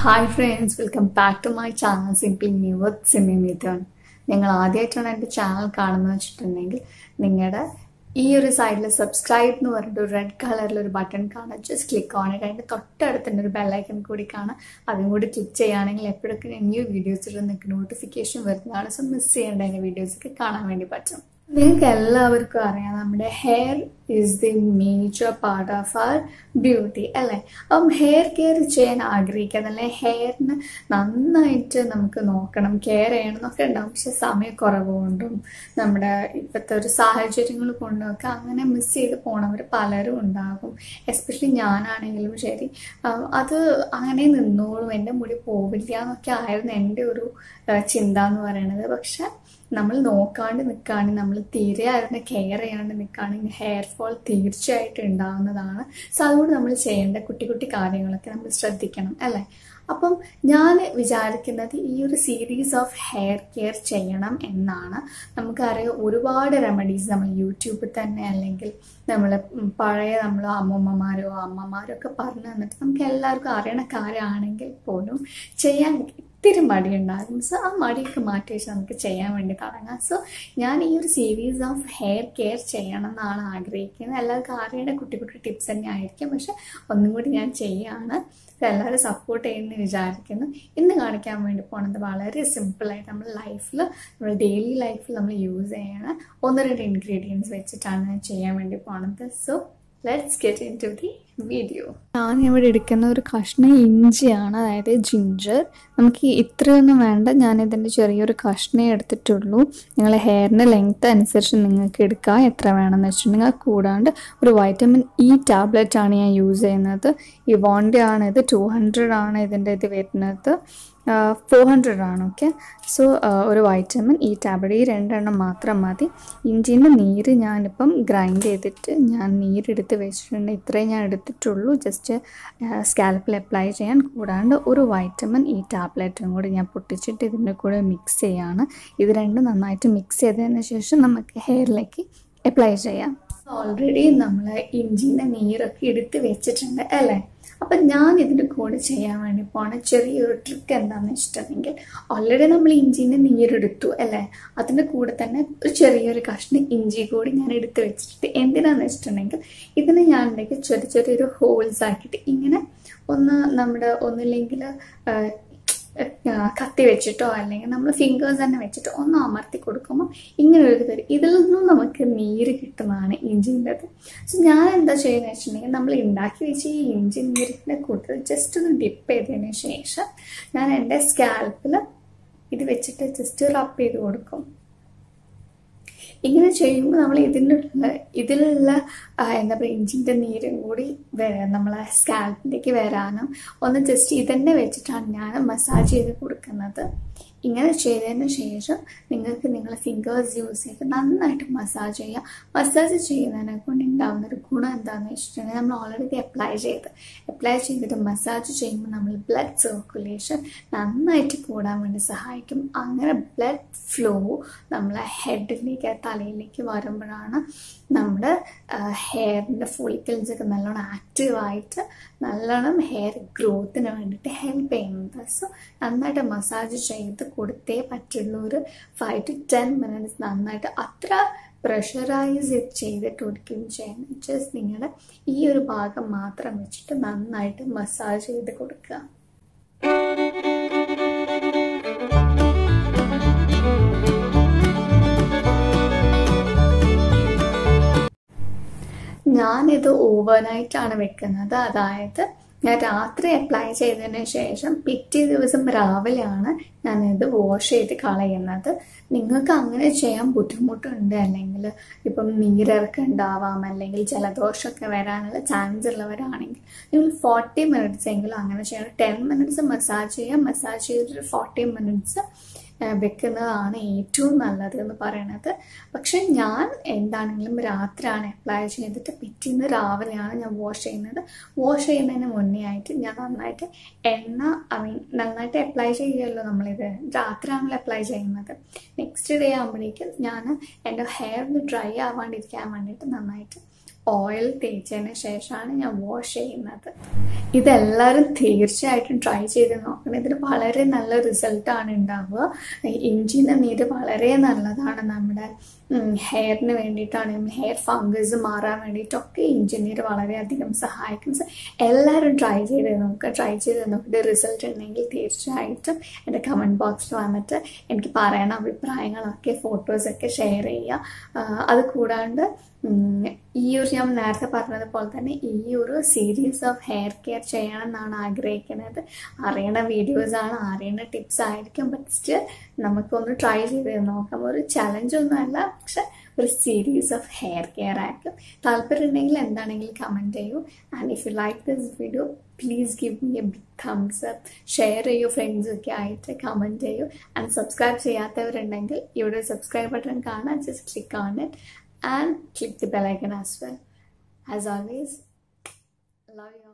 Hi friends, welcome back to my channel Simply Me with Simi Mithun. നിങ്ങൾ ആദ്യമായിട്ടാണ് എൻ്റെ channel കാണുന്നത് വെച്ചിട്ടുണ്ടെങ്കിൽ നിങ്ങളുടെ ഈ ഒരു സൈഡിൽ സബ്സ്ക്രൈബ് എന്ന് പറഞ്ഞിട്ട് ഒരു റെഡ് കളറിൽ ഒരു ബട്ടൺ കാണാം. ജസ്റ്റ് ക്ലിക്ക് ഓൺ ഇട്ട് അതിൻ്റെ തൊട്ടടുത്ത് തന്നെ ഒരു ബെല്ലൈക്കൺ കൂടി കാണാം. അതും കൂടി ക്ലിക്ക് ചെയ്യുകയാണെങ്കിൽ എപ്പോഴൊക്കെ ന്യൂ വീഡിയോസ് ഇട്ട് നിങ്ങൾക്ക് നോട്ടിഫിക്കേഷൻ വരുന്നതാണ്. സോ മിസ് ചെയ്യേണ്ട അതിൻ്റെ വീഡിയോസൊക്കെ കാണാൻ വേണ്ടി പറ്റും. നിങ്ങൾക്ക് എല്ലാവർക്കും അറിയാം നമ്മുടെ hair is the major part of our beauty അല്ലേ. അപ്പം ഹെയർ കെയർ ചെയ്യാൻ ആഗ്രഹിക്കുക അല്ലെങ്കിൽ ഹെയറിന് നന്നായിട്ട് നമുക്ക് നോക്കണം, കെയർ ചെയ്യണം എന്നൊക്കെ ഉണ്ടാവും. പക്ഷെ സമയക്കുറവ് കൊണ്ടും നമ്മുടെ ഇപ്പോഴത്തെ ഒരു സാഹചര്യങ്ങൾ കൊണ്ടുമൊക്കെ അങ്ങനെ മിസ് ചെയ്ത് പോണവർ പലരും ഉണ്ടാകും. എസ്പെഷ്യലി ഞാനാണെങ്കിലും ശരി, അത് അങ്ങനെ നിന്നോളും, എൻ്റെ മുടി പോവില്ല എന്നൊക്കെ ആയിരുന്നു എൻ്റെ ഒരു ചിന്ത എന്ന് പറയുന്നത്. പക്ഷെ നമ്മൾ നോക്കാണ്ട് നിൽക്കുകയാണെങ്കിൽ, നമ്മൾ തീരെ അതിനെ കെയർ ചെയ്യാണ്ട് നിൽക്കുകയാണെങ്കിൽ ഹെയർ ഫോൾ തീർച്ചയായിട്ടും ഉണ്ടാകുന്നതാണ്. സോ അതുകൊണ്ട് നമ്മൾ ചെയ്യേണ്ട കുട്ടി കുട്ടി കാര്യങ്ങളൊക്കെ നമ്മൾ ശ്രദ്ധിക്കണം അല്ലേ. അപ്പം ഞാൻ വിചാരിക്കുന്നത് ഈ ഒരു സീരീസ് ഓഫ് ഹെയർ കെയർ ചെയ്യണം എന്നാണ്. നമുക്കറിയാം ഒരുപാട് റെമഡീസ് നമ്മൾ യൂട്യൂബിൽ തന്നെ അല്ലെങ്കിൽ നമ്മൾ പഴയ നമ്മൾ അമ്മൂമ്മമാരോ അമ്മമാരോ ഒക്കെ പറഞ്ഞു തന്നിട്ട് നമുക്ക് എല്ലാവർക്കും അറിയണ കാര്യമാണെങ്കിൽ പോലും ചെയ്യാൻ ഒത്തിരി മടിയുണ്ടാകും. സോ ആ മടിയൊക്കെ മാറ്റി വെച്ച് നമുക്ക് ചെയ്യാൻ വേണ്ടി തുടങ്ങാം. സോ ഞാൻ ഈ ഒരു സീരീസ് ഓഫ് ഹെയർ കെയർ ചെയ്യണം എന്നാണ് ആഗ്രഹിക്കുന്നത്. എല്ലാവർക്കും അറിയേണ്ട കുട്ടി കുട്ടി ടിപ്സ് തന്നെ ആയിരിക്കും, പക്ഷെ ഒന്നും കൂടി ഞാൻ ചെയ്യുകയാണ്. എല്ലാവരും സപ്പോർട്ട് ചെയ്യുമെന്ന് വിചാരിക്കുന്നു. ഇന്ന് കാണിക്കാൻ വേണ്ടി പോണത് വളരെ സിമ്പിളായിട്ട് നമ്മൾ ലൈഫിൽ, നമ്മൾ ഡെയിലി ലൈഫിൽ നമ്മൾ യൂസ് ചെയ്യണ 1-2 ഇൻഗ്രീഡിയൻസ് വെച്ചിട്ടാണ് ചെയ്യാൻ വേണ്ടി പോണത്. So let's get into the video. ഞാനിവിടെ എടുക്കുന്ന ഒരു കഷ്ണം ഇഞ്ചിയാണ്, അതായത് ജിഞ്ചർ. നമുക്ക് ഇത്രയൊന്നും വേണ്ട, ഞാനിതിൻ്റെ ചെറിയൊരു കഷ്ണേ എടുത്തിട്ടുള്ളൂ. നിങ്ങളുടെ ഹെയറിൻ്റെ ലെങ്ത് അനുസരിച്ച് നിങ്ങൾക്ക് എടുക്കാം എത്ര വേണമെന്ന് വെച്ചിട്ടുണ്ടെങ്കിൽ. കൂടാണ്ട് ഒരു വൈറ്റമിൻ ഇ ടാബ്ലറ്റാണ് ഞാൻ യൂസ് ചെയ്യുന്നത്. ഇവോൻ്റെ ആണ് ഇത്. 200 ആണ് ഇതിൻ്റെ ഇത് വരുന്നത്. 400 ആണ്. ഓക്കെ. സോ ഒരു വൈറ്റമിൻ ഇ ടാബ്ലറ്റ്, ഈ 2 എണ്ണം മാത്രം മതി. ഇഞ്ചിൻ്റെ നീര് ഞാനിപ്പം ഗ്രൈൻഡ് ചെയ്തിട്ട് ഞാൻ നീരെടുത്ത് വെച്ചിട്ടുണ്ട്. ഇത്രയും ഞാൻ എടുത്തിട്ടുള്ളൂ, ജസ്റ്റ് സ്കാൽപ്പിൽ അപ്ലൈ ചെയ്യാൻ. കൂടാണ്ട് ഒരു വൈറ്റമിൻ ഇ ടാബ്ലറ്റും കൂടി ഞാൻ പൊട്ടിച്ചിട്ട് ഇതിൻ്റെ കൂടെ മിക്സ് ചെയ്യാണ്. ഇത് രണ്ടും നന്നായിട്ട് മിക്സ് ചെയ്തതിന് ശേഷം നമുക്ക് ഹെയറിലേക്ക് അപ്ലൈ ചെയ്യാം. ഓൾറെഡി നമ്മൾ ഇഞ്ചിൻ്റെ നീരൊക്കെ എടുത്ത് വെച്ചിട്ടുണ്ട് അല്ലേ. അപ്പം ഞാൻ ഇതിൻ്റെ കൂടെ ചെയ്യാൻ വേണ്ടി പോണ ചെറിയൊരു ട്രിക്ക് എന്താണെന്ന് വെച്ചിട്ടുണ്ടെങ്കിൽ, ഓൾറെഡി നമ്മൾ ഇഞ്ചിൻ്റെ നീരെടുത്തു അല്ലേ, അതിൻ്റെ കൂടെ തന്നെ ഒരു ചെറിയൊരു കഷ്ണം ഇഞ്ചി കൂടി ഞാൻ എടുത്ത് വെച്ചിട്ട് എന്തിനാന്ന് വെച്ചിട്ടുണ്ടെങ്കിൽ, ഇതിന് ഞാൻ ഉണ്ടെങ്കിൽ ചെറിയൊരു ഹോൾസ് ആക്കിയിട്ട് ഇങ്ങനെ ഒന്ന് നമ്മുടെ ഒന്നില്ലെങ്കിൽ കത്തി വെച്ചിട്ടോ അല്ലെങ്കിൽ നമ്മൾ ഫിംഗേഴ്സ് തന്നെ വെച്ചിട്ടോ ഒന്ന് അമർത്തി കൊടുക്കുമ്പോൾ ഇങ്ങനെ ഒരു തരും. ഇതിൽ നിന്നും നമുക്ക് നീര് കിട്ടുന്നതാണ് ഇഞ്ചിൻ്റെത്. സോ ഞാൻ എന്താ ചെയ്യുന്നത് വെച്ചിട്ടുണ്ടെങ്കിൽ, നമ്മൾ ഉണ്ടാക്കി വെച്ച് ഈ ഇഞ്ചി നീരിൻ്റെ കൂടുതൽ ജസ്റ്റ് ഒന്ന് ഡിപ്പ് ചെയ്തതിന് ശേഷം ഞാൻ എൻ്റെ സ്കാൽപ്പിൽ ഇത് വെച്ചിട്ട് ജസ്റ്റ് റബ് ചെയ്ത് കൊടുക്കും. ഇങ്ങനെ ചെയ്യുമ്പോൾ നമ്മൾ ഇതിലുള്ള എന്താ പറയുക ഇഞ്ചിൻ്റെ നീരും കൂടി നമ്മളെ സ്കാൽപ്പിലേക്ക് വരാനും ഒന്ന് ജസ്റ്റ് ഇതന്നെ വെച്ചിട്ടാണ് ഞാൻ മസാജ് ചെയ്ത് കൊടുക്കുന്നത്. ഇങ്ങനെ ചെയ്തതിന് ശേഷം നിങ്ങൾക്ക് നിങ്ങളെ ഫിംഗേഴ്സ് യൂസ് ചെയ്ത് നന്നായിട്ട് മസാജ് ചെയ്യുക. മസാജ് ചെയ്യുന്നതിനെ കൊണ്ട് ഉണ്ടാകുന്നൊരു ഗുണം എന്താണെന്ന് വെച്ചിട്ടുണ്ടെങ്കിൽ, നമ്മൾ ഓൾറെഡി അപ്ലൈ ചെയ്തിട്ട് മസാജ് ചെയ്യുമ്പോൾ നമ്മൾ ബ്ലഡ് സർക്കുലേഷൻ നന്നായിട്ട് കൂടാൻ വേണ്ടി സഹായിക്കും. അങ്ങനെ ബ്ലഡ് ഫ്ലോ നമ്മളെ ഹെഡിലേക്ക് തലയിലേക്ക് വരുമ്പോഴാണ് നമ്മുടെ ഹെയറിൻ്റെ ഫോളിക്കിൾസൊക്കെ നല്ലോണം ആക്റ്റീവായിട്ട് നല്ലോണം ഹെയർ ഗ്രോത്തിന് വേണ്ടിയിട്ട് ഹെൽപ്പ് ചെയ്യുന്നത്. സോ നന്നായിട്ട് മസാജ് ചെയ്ത് കൊടുത്തേ പറ്റുള്ളൂ. ഒരു 5 to 10 minutes നന്നായിട്ട്, അത്ര പ്രഷറൈസ് ചെയ്തിട്ട് ഒരിക്കലും ചെയ്യണം. ജസ്റ്റ് നിങ്ങളുടെ ഈ ഒരു ഭാഗം മാത്രം വെച്ചിട്ട് നന്നായിട്ട് മസാജ് ചെയ്ത് കൊടുക്കുക. ഞാനിത് ഓവർനൈറ്റാണ് വെക്കുന്നത്. അതായത് ഞാൻ രാത്രി അപ്ലൈ ചെയ്തതിന് ശേഷം പിറ്റേ ദിവസം രാവിലെയാണ് ഞാനിത് വാഷ് ചെയ്ത് കളയുന്നത്. നിങ്ങൾക്ക് അങ്ങനെ ചെയ്യാൻ ബുദ്ധിമുട്ടുണ്ട്, അല്ലെങ്കിൽ ഇപ്പം നീരിറക്കം ഉണ്ടാവാം, അല്ലെങ്കിൽ ജലദോഷമൊക്കെ വരാനുള്ള ചാൻസ് ഉള്ളവരാണെങ്കിൽ നിങ്ങൾ 40 minutes എങ്കിലും അങ്ങനെ ചെയ്യണം. 10 minutes മസാജ് ചെയ്യാം. മസാജ് ചെയ്തിട്ട് 40 minutes വെക്കുന്നതാണ് ഏറ്റവും നല്ലത് എന്ന് പറയുന്നത്. പക്ഷെ ഞാൻ എന്താണെങ്കിലും രാത്രിയാണ് അപ്ലൈ ചെയ്തിട്ട് പിറ്റേന്ന് രാവിലെയാണ് ഞാൻ വാഷ് ചെയ്യുന്നത്. വാഷ് ചെയ്യുന്നതിന് മുന്നേ ആയിട്ട് ഞാൻ നന്നായിട്ട് നന്നായിട്ട് അപ്ലൈ ചെയ്യുമല്ലോ. നമ്മളിത് രാത്രിയാണല്ലോ അപ്ലൈ ചെയ്യുന്നത്. നെക്സ്റ്റ് ഡേ ആകുമ്പോഴേക്കും ഞാൻ എൻ്റെ ഹെയർ ഒന്ന് ഡ്രൈ ആവാണ്ടിരിക്കാൻ വേണ്ടിയിട്ട് നന്നായിട്ട് ഓയിൽ തേച്ചതിന് ശേഷമാണ് ഞാൻ വാഷ് ചെയ്യുന്നത്. ഇതെല്ലാവരും തീർച്ചയായിട്ടും ട്രൈ ചെയ്ത് നോക്കണം. ഇതിന് വളരെ നല്ല റിസൾട്ടാണ് ഉണ്ടാവുക. ഇഞ്ചിൻ്റെ നീര് വളരെ നല്ലതാണ് നമ്മുടെ ഹെയറിന് വേണ്ടിയിട്ടാണെങ്കിലും ഹെയർ ഫംഗസ് മാറാൻ വേണ്ടിയിട്ടൊക്കെ ഇഞ്ചി നീര് വളരെയധികം സഹായിക്കും. എല്ലാവരും ട്രൈ ചെയ്ത് നോക്കിയിട്ട് റിസൾട്ട് ഉണ്ടെങ്കിൽ തീർച്ചയായിട്ടും എൻ്റെ കമൻറ്റ് ബോക്സിൽ വന്നിട്ട് എനിക്ക് പറയണ അഭിപ്രായങ്ങളൊക്കെ ഫോട്ടോസൊക്കെ ഷെയർ ചെയ്യുക. അത് കൂടാണ്ട് ഞാൻ നേരത്തെ പറഞ്ഞതുപോലെ തന്നെ ഈ ഒരു സീരീസ് ഓഫ് ഹെയർ കെയർ ചെയ്യണം എന്നാണ് ആഗ്രഹിക്കുന്നത്. അറിയണ വീഡിയോസാണ്, അറിയണ ടിപ്സ് ആയിരിക്കും. ബട്ട് സ്റ്റിൽ നമുക്കൊന്ന് ട്രൈ ചെയ്ത് നോക്കാം. ഒരു ചലഞ്ചൊന്നുമല്ല, പക്ഷെ ഒരു സീരീസ് ഓഫ് ഹെയർ കെയർ ആയിരിക്കും. താല്പര്യം ഉണ്ടെങ്കിൽ എന്താണെങ്കിലും കമൻറ്റ് ചെയ്യൂ. And if you like this video please give me a big thumbs up. Share ചെയ്യൂ, ഫ്രണ്ട്സൊക്കെ ആയിട്ട് കമൻറ്റ് ചെയ്യൂ. ആൻഡ് സബ്സ്ക്രൈബ് ചെയ്യാത്തവരുണ്ടെങ്കിൽ ഇവിടെ സബ്സ്ക്രൈബ് ബട്ടൺ കാണാൻ, just click on it and click the bell icon as well. As always, love you all.